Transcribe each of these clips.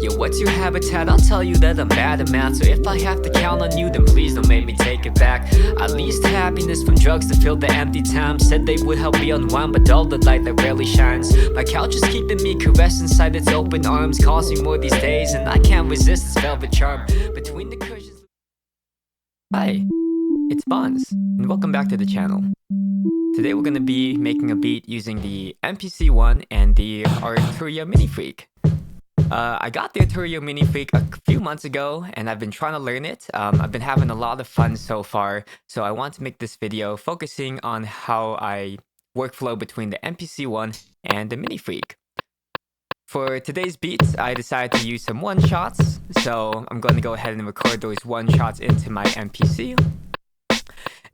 Yeah, what's your habitat? I'll tell you that I'm bad at math. So if I have to count on you, then please don't make me take it back. At least happiness from drugs to fill the empty time. Said they would help me unwind, but all the light that rarely shines. My couch is keeping me caressed inside its open arms, causing more these days, and I can't resist this velvet charm between the cushions. Hi, it's Bons, and welcome back to the channel. Today we're going to be making a beat using the MPC One and the Arturia Minifreak. I got the Arturia Minifreak a few months ago, and I've been trying to learn it. I've been having a lot of fun so far, so I want to make this video focusing on how I workflow between the MPC One and the Minifreak. For today's beats, I decided to use some one-shots, so I'm going to go ahead and record those one-shots into my MPC.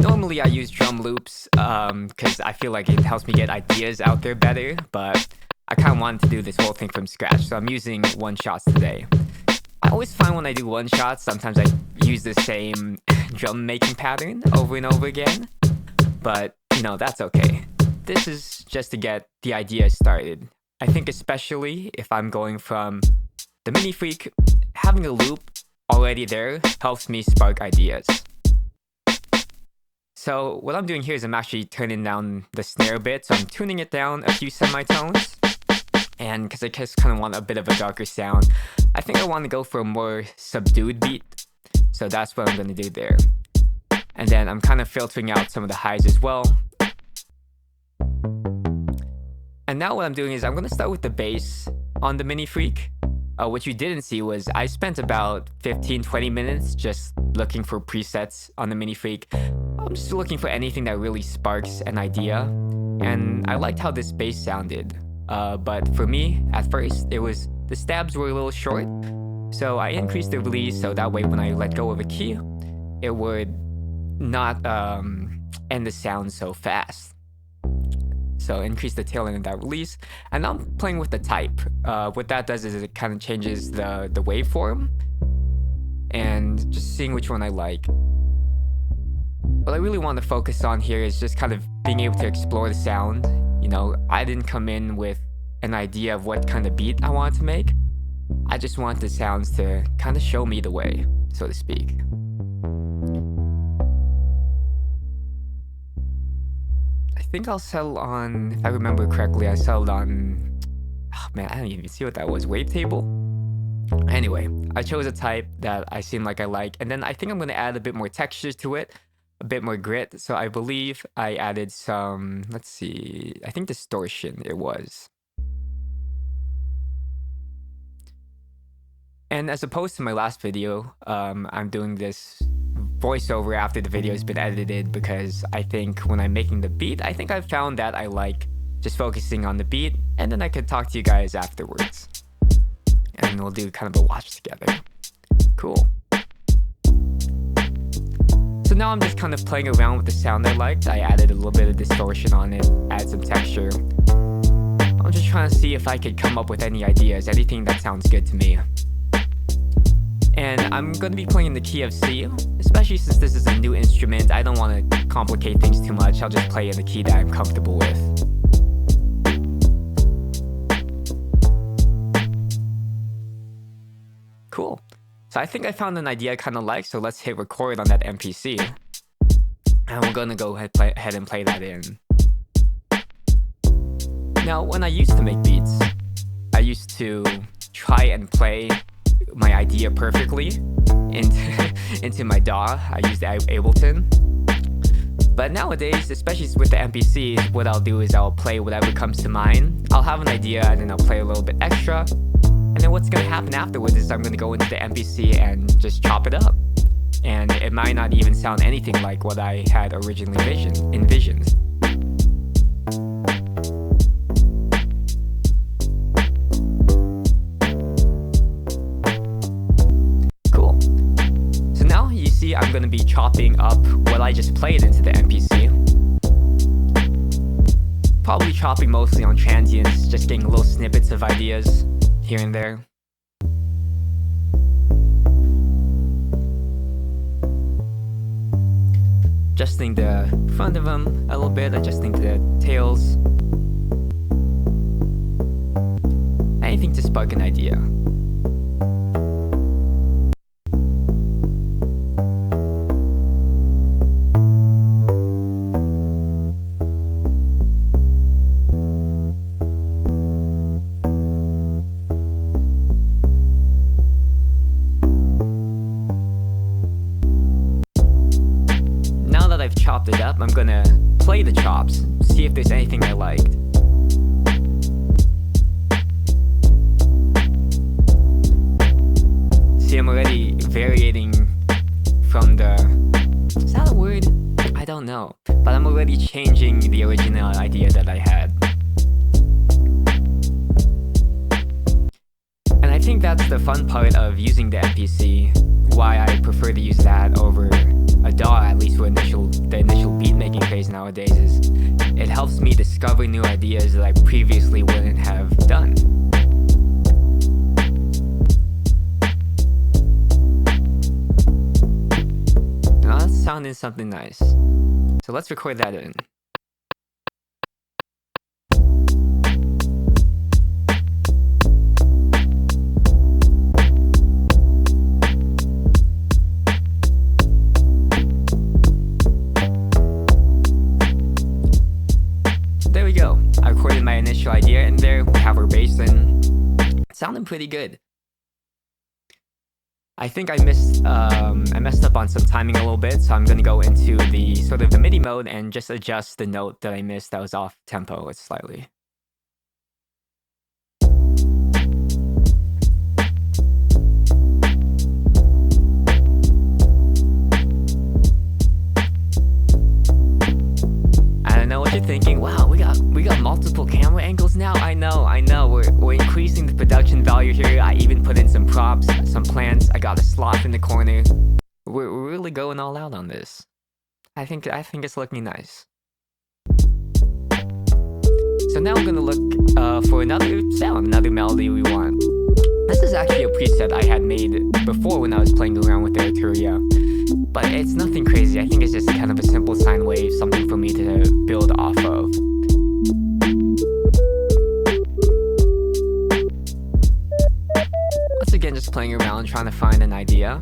Normally I use drum loops because I feel like it helps me get ideas out there better, but I kind of wanted to do this whole thing from scratch, so I'm using one-shots today. I always find when I do one-shots, sometimes I use the same drum making pattern over and over again, but you know, that's okay. This is just to get the idea started. I think especially if I'm going from the Minifreak, having a loop already there helps me spark ideas. So what I'm doing here is I'm actually turning down the snare a bit, so I'm tuning it down a few semitones. And because I just kind of want a bit of a darker sound, I think I want to go for a more subdued beat. So that's what I'm going to do there. And then I'm kind of filtering out some of the highs as well. And now what I'm doing is I'm going to start with the bass on the Minifreak. What you didn't see was I spent about 15-20 minutes just looking for presets on the Minifreak. I'm just looking for anything that really sparks an idea. And I liked how this bass sounded. But for me, at first, the stabs were a little short. So I increased the release so that way when I let go of a key, it would not end the sound so fast. So increase the tail end of that release. And now I'm playing with the type. What that does is it kind of changes the waveform. And just seeing which one I like. What I really want to focus on here is just kind of being able to explore the sound. You know, I didn't come in with an idea of what kind of beat I wanted to make. I just want the sounds to kind of show me the way, so to speak. I think I'll settle on, if I remember correctly, I settled on, oh man, I don't even see what that was, wavetable? Anyway, I chose a type that I seem like I like, and then I think I'm going to add a bit more texture to it, a bit more grit. So I believe I added some, let's see, I think distortion it was. And as opposed to my last video, I'm doing this voiceover after the video has been edited because I think when I'm making the beat, I think I've found that I like just focusing on the beat, and then I could talk to you guys afterwards. And we'll do kind of a watch together. Cool. So now I'm just kind of playing around with the sound I liked. I added a little bit of distortion on it, add some texture. I'm just trying to see if I could come up with any ideas, anything that sounds good to me. And I'm going to be playing in the key of C, especially since this is a new instrument. I don't want to complicate things too much. I'll just play in the key that I'm comfortable with. Cool. So I think I found an idea I kind of like, so let's hit record on that MPC. And we're going to go ahead and play that in. Now, when I used to make beats, I used to try and play my idea perfectly into my DAW. I used Ableton. But nowadays, especially with the MPC, what I'll do is I'll play whatever comes to mind. I'll have an idea and then I'll play a little bit extra. And then what's going to happen afterwards is I'm going to go into the MPC and just chop it up. And it might not even sound anything like what I had originally envisioned. Cool. So now you see I'm going to be chopping up what I just played into the MPC. Probably chopping mostly on transients, just getting little snippets of ideas here and there. Adjusting the front of them a little bit, adjusting the tails. Anything to spark an idea. chopped it up, I'm gonna play the chops, see if there's anything I liked. See, I'm already varying from the... Is that a word? I don't know. But I'm already changing the original idea that I had. And I think that's the fun part of using the MPC. Why I prefer to use that over a DAW, at least for the initial beat making phase nowadays, is it helps me discover new ideas that I previously wouldn't have done. Now that's sounding something nice. So let's record that in. There we go. I recorded my initial idea in there. We have our bass in. It sounded pretty good. I think I messed up on some timing a little bit, so I'm gonna go into the sort of the MIDI mode and just adjust the note that I missed that was off tempo slightly. I know what you're thinking. Wow, we got multiple camera angles now. I know. We're increasing the production value here. I even put in some props, some plants. I got a sloth in the corner. We're really going all out on this. I think it's looking nice. So now I'm gonna look for another sound, another melody we want. This is actually a preset I had made before when I was playing around with the Arturia. But it's nothing crazy. I think it's just kind of a simple sine wave, something for me to build off of. Once again, just playing around, trying to find an idea.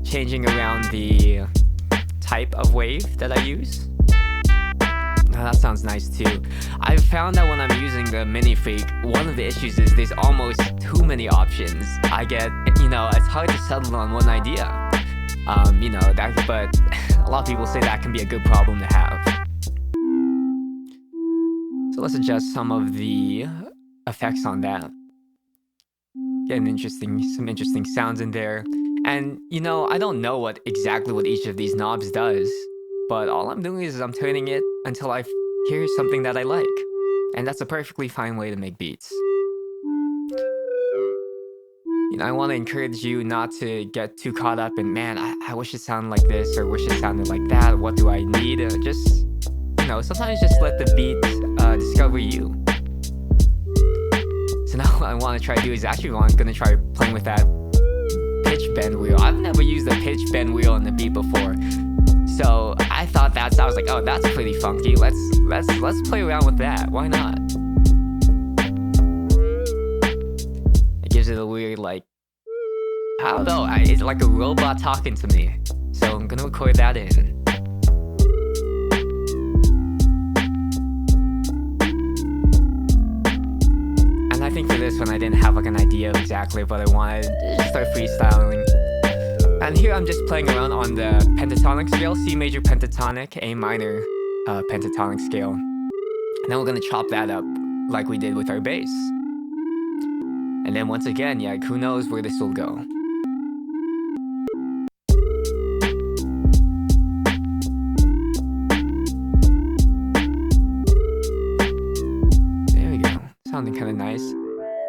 Changing around the type of wave that I use. Oh, that sounds nice too. I've found that when I'm using the Minifreak, one of the issues is there's almost too many options. It's hard to settle on one idea. But a lot of people say that can be a good problem to have. So let's adjust some of the effects on that. Get some interesting sounds in there. And, I don't know exactly what each of these knobs does, but all I'm doing is I'm turning it until I hear something that I like. And that's a perfectly fine way to make beats. I want to encourage you not to get too caught up in, man, I wish it sounded like this, or wish it sounded like that, what do I need? Sometimes just let the beat discover you. So now what I want to try to do is I'm going to try playing with that pitch bend wheel. I've never used a pitch bend wheel on the beat before. So I thought I was like, oh, that's pretty funky. Let's play around with that. Why not? It gives it a weird, I don't know, it's like a robot talking to me. So I'm gonna record that in. And I think for this one I didn't have an idea of exactly what I wanted. Just start freestyling. And here I'm just playing around on the pentatonic scale, C major pentatonic, A minor pentatonic scale. And then we're gonna chop that up like we did with our bass. And then once again, who knows where this will go. There we go. Sounding kind of nice.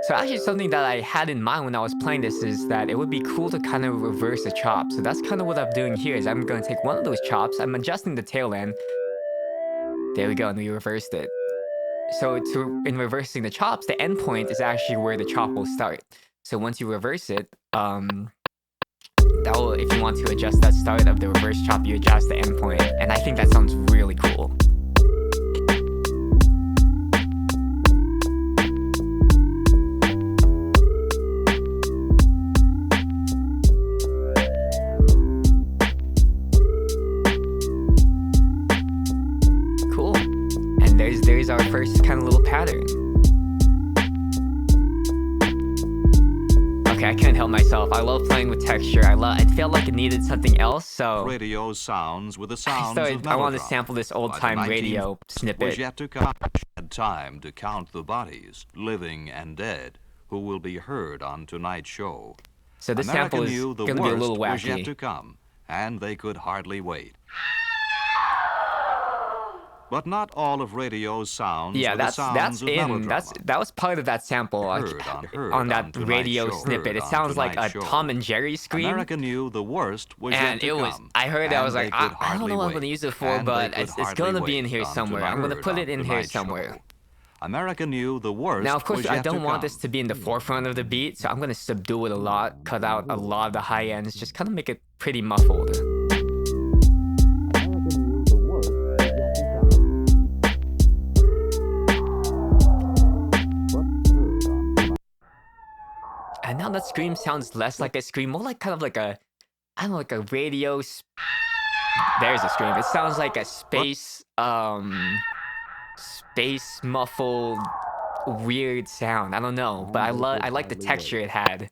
So actually something that I had in mind when I was playing this is that it would be cool to kind of reverse the chop. So that's kind of what I'm doing here, is I'm going to take one of those chops, I'm adjusting the tail end. There we go, and we reversed it. So in reversing the chops, the end point is actually where the chop will start. So once you reverse it, if you want to adjust that start of the reverse chop, you adjust the end point. And I think that sounds really cool. Cool. And there's our first kind of little pattern. Okay, I couldn't help myself. I love playing with texture. I felt like it needed something else, so Radio sounds with the sounds of I wanted to melodrama. sample this By the old-time 19th radio was snippet. yet to come. Had time to count the bodies, living and dead, who will be heard on tonight's show. So this America sample is knew the going to be a worst little was yet wacky. to come, and they could hardly wait. But not all of radio's sounds Yeah, were the that's sounds of melodrama. that was part of that sample on that radio snippet. It sounds like a Tom and Jerry scream. America knew the worst was yet And to it was, come, I heard it, I was and like, they could I don't know what I'm hardly going to use it wait. for, And but they could it's hardly going to be in wait here until somewhere. I'm going to heard put it on in here tonight's somewhere. show. America knew the worst. Now, of course, was I yet don't to want come. this to be in the forefront of the beat, so I'm going to subdue it a lot, cut out a lot of the high ends, just kind of make it pretty muffled. And now that scream sounds less like a scream, more like kind of like a, I don't know, like a radio. There's a scream. It sounds like a space muffled, weird sound. I don't know, but I like the texture it had.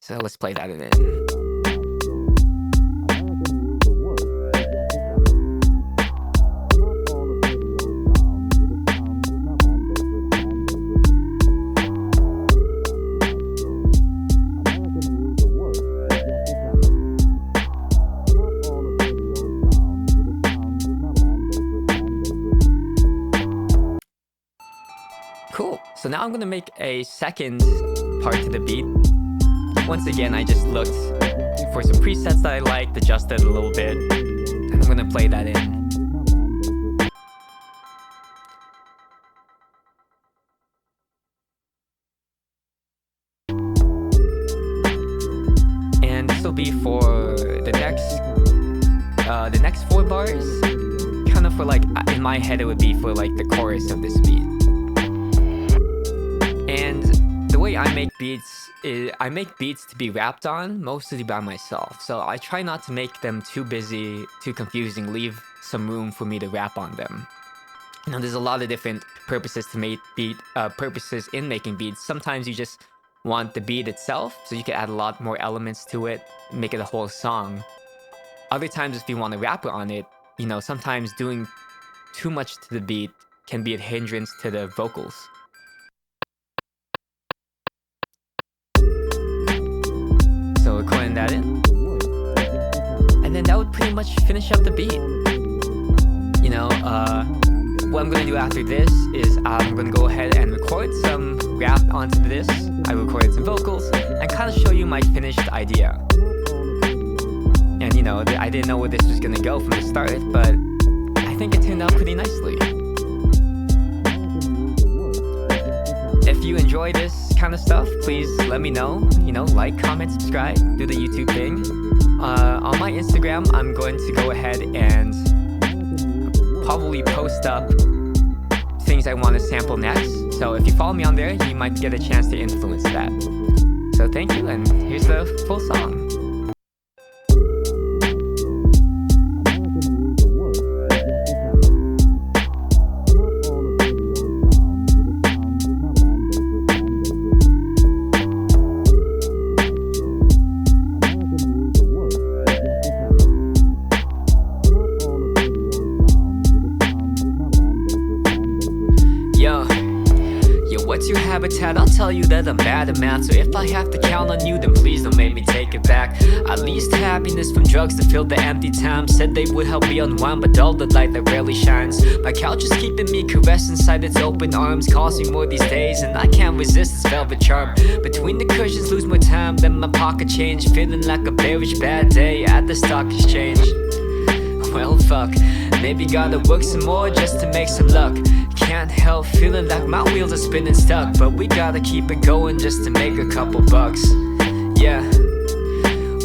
So let's play that in. Cool. So now I'm gonna make a second part to the beat. Once again, I just looked for some presets that I liked, adjusted a little bit, and I'm gonna play that in. And this will be for the next 4 bars. Kind of for like, in my head, it would be for like the chorus of this beat. And the way I make beats is I make beats to be rapped on mostly by myself. So I try not to make them too busy, too confusing, leave some room for me to rap on them. You know, there's a lot of different purposes to make purposes in making beats. Sometimes you just want the beat itself, so you can add a lot more elements to it, make it a whole song. Other times, if you want to rap on it, you know, sometimes doing too much to the beat can be a hindrance to the vocals. So recording that in, and then that would pretty much finish up the beat. You know, what I'm gonna do after this is I'm gonna go ahead and record some rap onto this. I recorded some vocals and kind of show you my finished idea. And you know, I didn't know where this was gonna go from the start, but I think it turned out pretty nicely. If you enjoy this kind of stuff, please let me know. You know, like, comment, subscribe, do the YouTube thing. On my Instagram, I'm going to go ahead and probably post up things I want to sample next. So if you follow me on there, you might get a chance to influence that. So thank you, and here's the full song. What's your habitat? I'll tell you that I'm bad at math. So if I have to count on you, then please don't make me take it back. At least happiness from drugs to fill the empty time. Said they would help me unwind, but dull the light that rarely shines. My couch is keeping me caressed inside its open arms. Calls me more these days, and I can't resist this velvet charm. Between the cushions, lose more time than my pocket change. Feeling like a bearish bad day at the stock exchange. Well, fuck, maybe gotta work some more just to make some luck. Can't help feeling like my wheels are spinning stuck, but we gotta keep it going just to make a couple bucks. Yeah,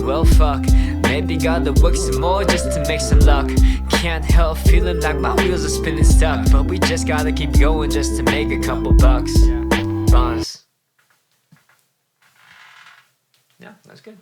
well fuck, maybe gotta work some more just to make some luck. Can't help feeling like my wheels are spinning stuck, but we just gotta keep going just to make a couple bucks. Bonds. Yeah, that's good.